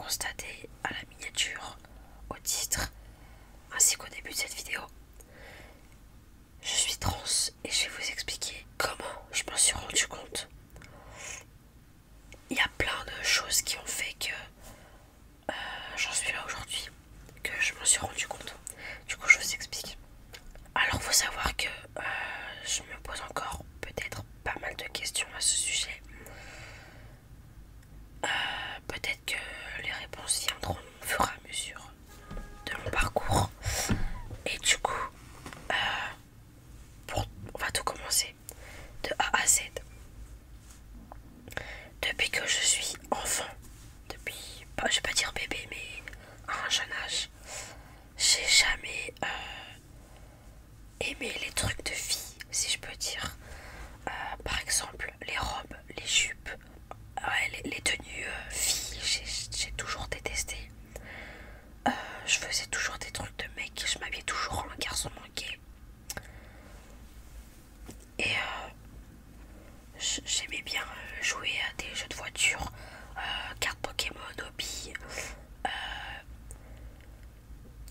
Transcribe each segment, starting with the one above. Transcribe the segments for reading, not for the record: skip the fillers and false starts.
constaté à la miniature, au titre, ainsi qu'au début de cette vidéo, je suis trans et je vais vous expliquer comment je m'en suis rendu compte. Il y a plein de choses qui ont fait que j'en suis là aujourd'hui, que je m'en suis rendu compte. Du coup, je vous explique. Alors, faut savoir que je me pose encore peut-être pas mal de questions à ce sujet. Peut-être que les réponses viendront au fur et à mesure de mon parcours. Et du coup, on va tout commencer de A à Z. Depuis que je suis enfant, depuis, je vais pas dire bébé, mais à un jeune âge, j'ai jamais aimé les trucs de filles, si je peux dire. Par exemple, les robes, les jupes, les tenues filles, j'ai toujours détesté. Je faisais toujours des trucs de mec, je m'habillais toujours en garçon manqué. Et j'aimais bien jouer à des jeux de voiture, cartes Pokémon, hobby,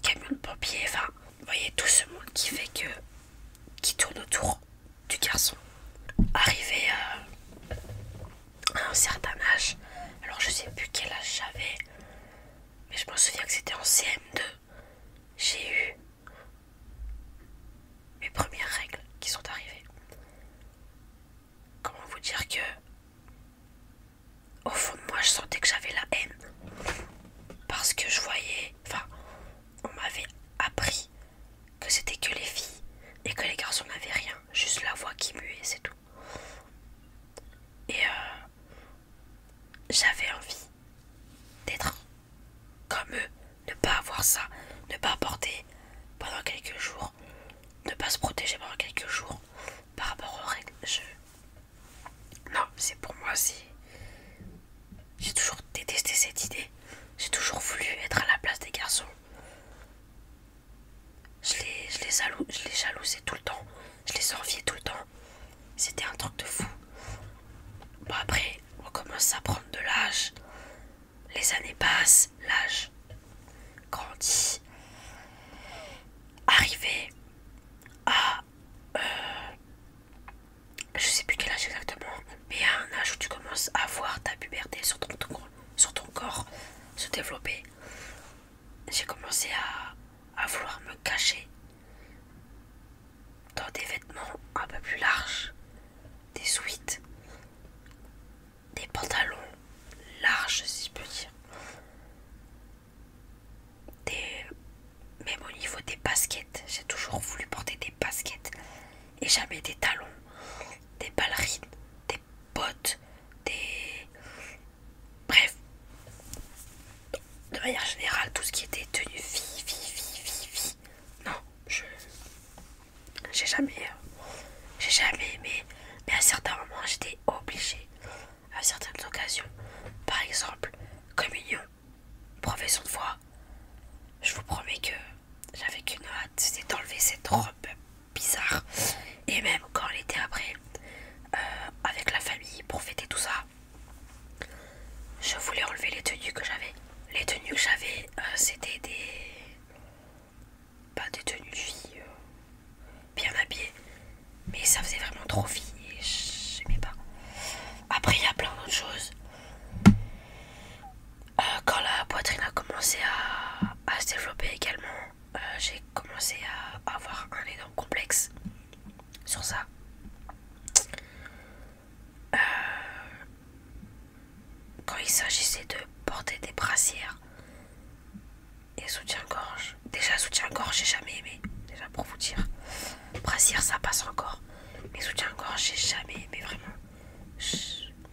camion de pompier, enfin, vous voyez tout ce monde qui tourne autour du garçon. Arrivé à un certain âge, alors je sais plus quel âge j'avais, mais je me souviens que c'était en CM2, j'ai eu mes premières règles qui sont arrivées. Comment vous dire que au fond de moi je sentais que j'avais la haine, parce que je voyais, enfin on m'avait appris que c'était que les filles et que les garçons n'avaient rien, juste la voix qui muait, c'est tout. Et j'avais envie d'être comme eux, ne pas avoir ça, ne pas porter pendant quelques jours, ne pas se protéger pendant quelques jours par rapport aux règles. Non, c'est pour moi, j'ai toujours détesté cette idée. J'ai toujours voulu être à la place des garçons. Je les jalousais tout le temps, je les enviais tout le temps. C'était un truc de fou. Bon, après, on commence à prendre de l'âge. Les années passent, l'âge grandit. Arrivé à je sais plus quel âge exactement, mais à un âge où tu commences à voir ta puberté sur ton corps se développer, j'ai commencé à vouloir me cacher dans des vêtements un peu plus larges, des sweats, des pantalons larges si je peux dire, même au niveau des baskets, j'ai toujours voulu porter des baskets et jamais des talons, des ballerines, des bottes, bref, de manière générale, tout ce qui était tenue fille. Non, j'ai jamais aimé, mais à certains moments j'étais obligée, à certaines occasions. Par exemple, communion, profession de foi. Je vous promets que j'avais qu'une hâte, c'était d'enlever cette robe bizarre. Et même quand elle était après, avec la famille pour fêter tout ça, je voulais enlever les tenues que j'avais. Les tenues que j'avais, c'était pas des tenues de fille, bien habillées, mais ça faisait vraiment trop fille et j'aimais pas. Après, il y a plein d'autres choses. Quand la poitrine a commencé à se développer également, j'ai commencé à avoir un énorme complexe sur ça. Quand il s'agissait de porter des brassières et soutien-gorge, déjà soutien-gorge j'ai jamais aimé, déjà pour vous dire. Brassière ça passe encore, mais soutien-gorge j'ai jamais aimé vraiment.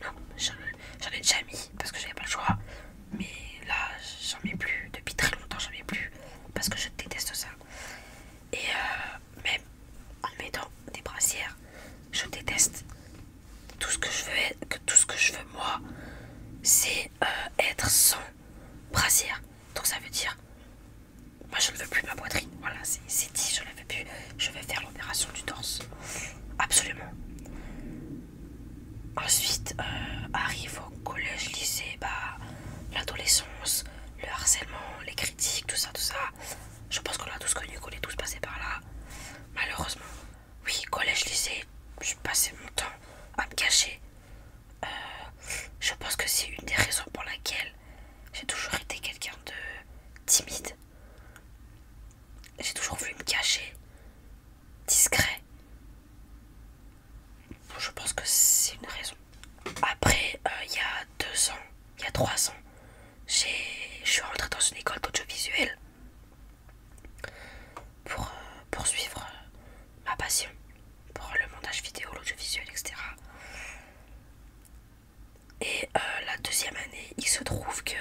Non, j'en ai déjà mis parce que j'avais pas le choix, mais là j'en mets plus, depuis très longtemps j'en mets plus parce que je déteste ça. Et même en mettant des brassières, je déteste. Tout ce que je veux moi, c'est être sans brassière. Donc ça veut dire, moi je ne veux plus ma poitrine. Voilà, c'est dit, je ne la veux plus. Je vais faire l'opération du torse. Absolument. Ensuite, arrive au collège, lycée, l'adolescence. tous connus qu'on est tous passés par là, malheureusement. Oui, collège, lycée, je passais mon temps à me cacher. Je pense que c'est une des raisons pour laquelle j'ai toujours été quelqu'un de timide. J'ai toujours voulu me cacher, discret. Je pense que c'est une raison. Après, il y a 2 ans, il y a 3 ans, je suis rentrée dans une école d'audiovisuel pour poursuivre ma passion pour le montage vidéo, l'audiovisuel, etc. Et la 2e année, il se trouve que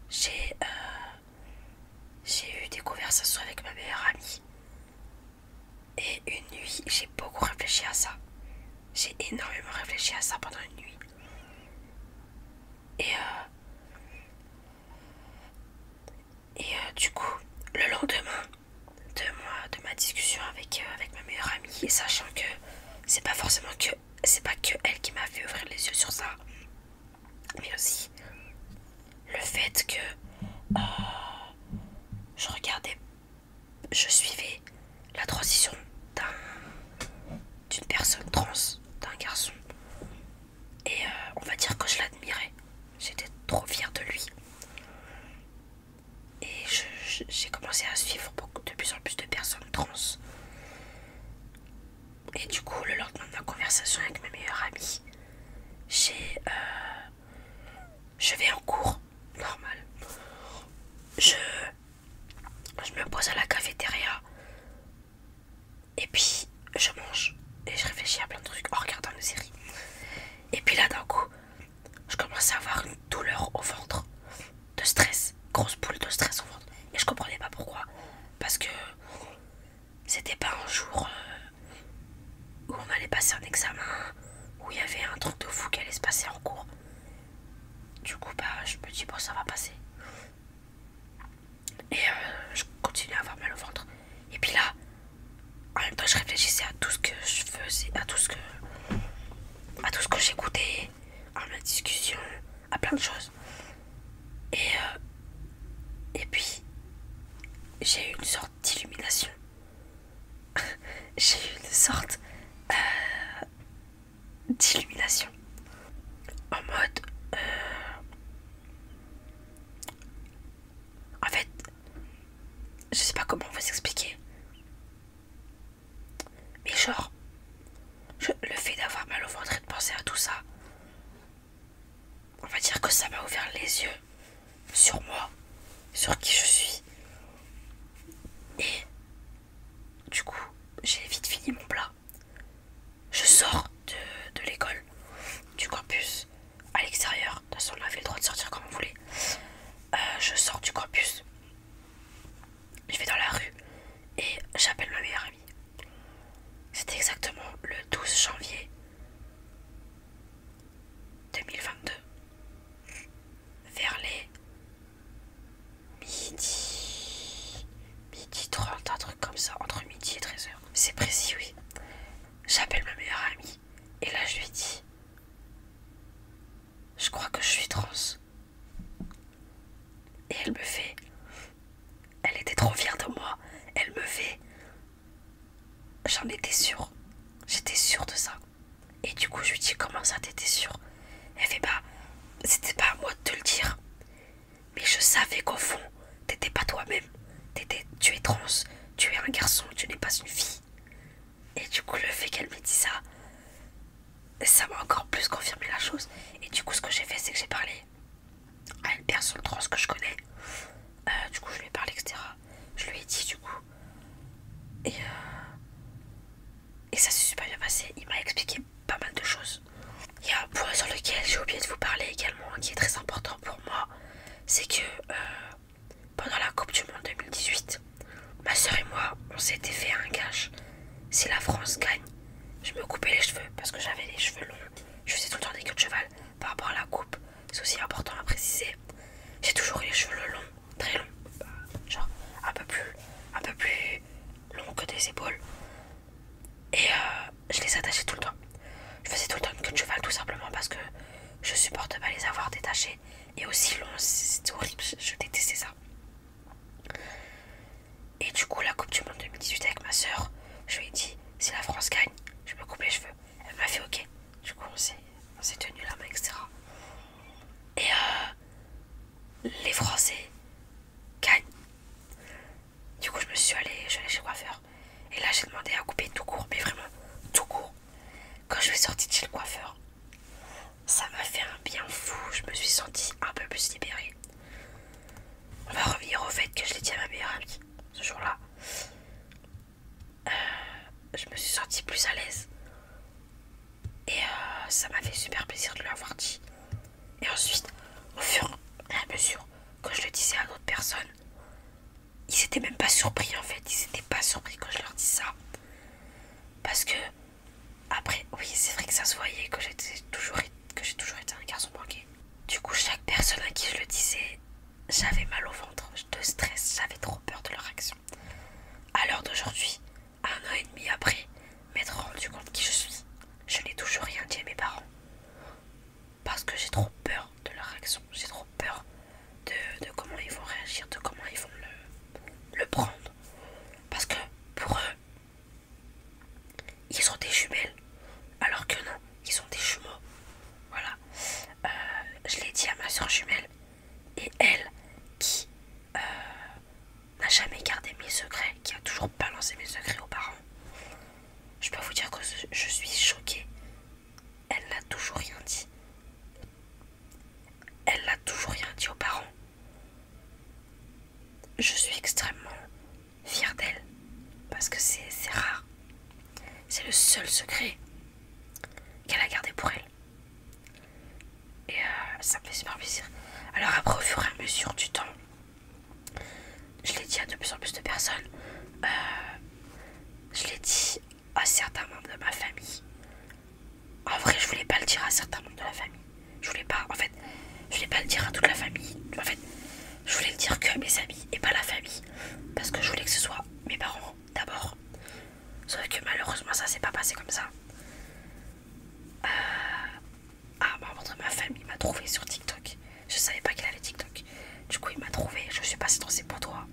j'ai eu des conversations avec ma meilleure amie. Et une nuit, j'ai beaucoup réfléchi à ça. J'ai énormément réfléchi à ça pendant une nuit. Et du coup, le lendemain de ma discussion avec ma meilleure amie, et sachant que c'est pas que elle qui m'a fait ouvrir les yeux sur ça, mais aussi le fait que je suivais la transition d'une personne trans, d'un garçon, et on va dire que je l'admirais. J'étais trop fière de lui. Et j'ai commencé à suivre de plus en plus de personnes trans. Et du coup, le lendemain de ma conversation avec ma meilleure amie, je vais en cours, normal. Je me pose à la cafétéria. Et puis, je mange. Et je réfléchis à plein de trucs en regardant une série. Et puis là, d'un coup, je commence à avoir une douleur au ventre. De stress. Grosse boule de stress au ventre. Et je comprenais pas pourquoi. Parce que c'était pas un jour où on allait passer un examen, où il y avait un truc de fou qui allait se passer en cours. Du coup, je me dis, bon, ça va passer. Et je continue à avoir mal au ventre. Et puis là, en même temps, je réfléchissais à tout ce que je faisais, à tout ce que j'écoutais, à ma discussion, à plein de choses. Et puis, j'ai eu une sorte d'illumination. J'ai eu une sorte d'illumination. En mode... en fait, je sais pas comment vous expliquer. Mais genre, le fait d'avoir mal au ventre et de penser à tout ça, on va dire que ça m'a ouvert les yeux sur moi, sur qui je suis. Et du coup, j'ai vite fini mon plat. Je sors de l'école, du campus, à l'extérieur. De toute façon, on avait le droit de sortir comme on voulait. Je sors du campus, je vais dans la rue et j'appelle ma meilleure amie. C'était exactement le 12 janvier 2022. Vers les midi 30, un truc comme ça, entre midi et 13h. C'est précis, oui. J'appelle ma meilleure amie et là je lui dis, je crois que je suis trans. Et elle était trop fière de moi. Elle me fait, j'en étais sûre. J'étais sûre de ça. Et du coup je lui dis, comment ça t'étais sûre? Elle fait, c'était pas à moi de te le dire. Mais je savais qu'au fond, t'étais pas toi-même. Tu es trans, tu es un garçon, tu n'es pas une fille. Et du coup, le fait qu'elle me dise ça, ça m'a encore plus confirmé la chose. Et du coup, ce que j'ai fait, c'est que j'ai parlé à une personne trans que je connais. Du coup, je lui ai parlé, etc. Je lui ai dit, du coup. Et ça s'est super bien passé. Il m'a expliqué pas mal de choses. Il y a un point sur lequel j'ai oublié de vous parler également, qui est très important pour moi. C'est que pendant la Coupe du Monde 2018, ma soeur et moi, on s'était fait un gage. Si la France gagne, je me coupais les cheveux parce que j'avais les cheveux longs. Je faisais tout le temps des queues de cheval par rapport à la coupe. C'est aussi important à préciser. J'ai toujours eu les cheveux longs, très longs. Genre un peu plus longs que des épaules. Et je les attachais tout le temps. Je faisais tout le temps une queue de cheval tout simplement parce que je supporte pas les avoir détachés. Et aussi longs, c'est horrible, je détestais ça. Et du coup, surpris en fait, ils étaient pas surpris quand je leur dis ça. Parce que, après, oui, c'est vrai que ça se voyait que j'ai toujours été un garçon manqué. Du coup, chaque personne à qui je le disais, j'avais mal au ventre, de stress, j'avais trop peur de leur réaction. À l'heure d'aujourd'hui, 1 an et demi après, m'être rendu compte qui je suis, je n'ai toujours rien dit à mes parents. Parce que j'ai trop peur de leur réaction, j'ai trop peur de comment ils vont réagir, de comment ils vont le prendre. Parce que pour eux, ils ont des jumelles, alors que non, ils ont des jumeaux. Voilà. Je l'ai dit à ma soeur jumelle, et elle, qui n'a jamais gardé mes secrets, qui a toujours balancé mes secrets aux parents, je peux vous dire que je suis choquée. Elle n'a toujours rien dit. Elle n'a toujours rien dit aux parents. Je suis extrêmement fière d'elle, parce que c'est rare. C'est le seul secret qu'elle a gardé pour elle. Et ça me fait super plaisir. Alors après, au fur et à mesure du temps, je l'ai dit à de plus en plus de personnes. Je l'ai dit à certains membres de ma famille. En vrai, je voulais pas le dire à certains membres de la famille. Je voulais pas, en fait, je voulais pas le dire à toute la famille. En fait, je voulais le dire que à mes amis et pas à la famille. Parce que je voulais que ce soit mes parents d'abord. Sauf que malheureusement, ça s'est pas passé comme ça. Un membre de ma famille m'a trouvé sur TikTok. Je savais pas qu'il avait TikTok. Du coup, il m'a trouvé. Je suis passée dans ses potois.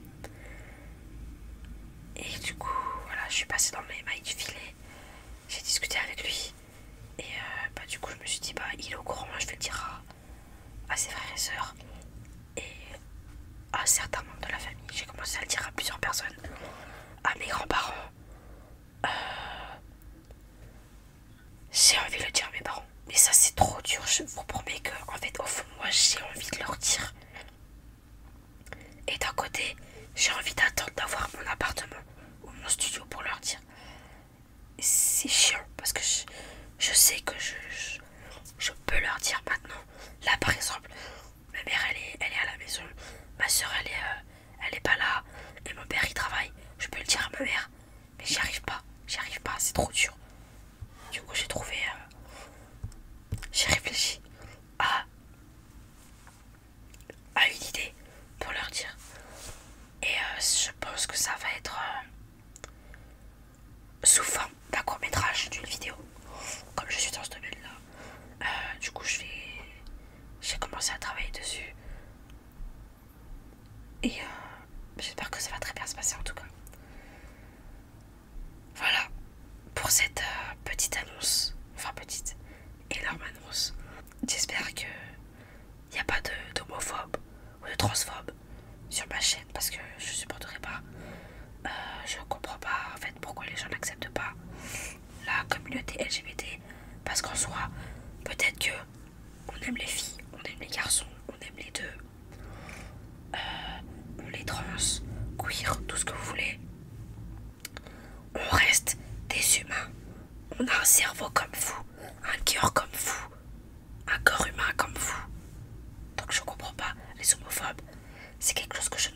Et du coup, voilà, je suis passée dans les mailles du filet. J'ai discuté avec lui. Et du coup, je me suis dit, il est au courant. Je vais le dire à ses frères et sœurs. Et à certains membres de la famille. J'ai commencé à le dire à plusieurs personnes. À mes grands-parents. J'ai envie de le dire à mes parents. Mais ça, c'est trop dur. Je vous promets que, en fait, au fond de moi, j'ai envie de leur dire. Et d'un côté, j'ai envie d'attendre d'avoir mon appartement ou mon studio pour leur dire. C'est chiant parce que je sais que je peux leur dire maintenant. Là, par exemple, ma mère, elle est à la maison. Ma soeur, elle est pas là. Et mon père, il travaille. Je peux le dire à ma mère. Mais j'y arrive pas. C'est trop dur. Du coup, j'ai réfléchi à une idée pour leur dire. Et je pense que ça va être sous forme d'un court-métrage, d'une vidéo. Comme je suis dans ce domaine-là. Du coup, j'ai commencé à travailler dessus. Et j'espère que ça va très bien se passer en tout cas. Voilà pour cette petite annonce. Enfin petite, énorme annonce. J'espère que il n'y a pas d'homophobes ou de transphobes sur ma chaîne parce que je supporterai pas. Je comprends pas en fait pourquoi les gens n'acceptent pas la communauté LGBT. Parce qu'en soi, peut-être que on aime les filles, on aime les garçons, on aime les deux. On les trans, queer, tout ce que vous voulez. On reste des humains. On a un cerveau comme vous, un cœur comme vous, un corps humain comme vous. Donc je comprends pas les homophobes. C'est quelque chose que je ne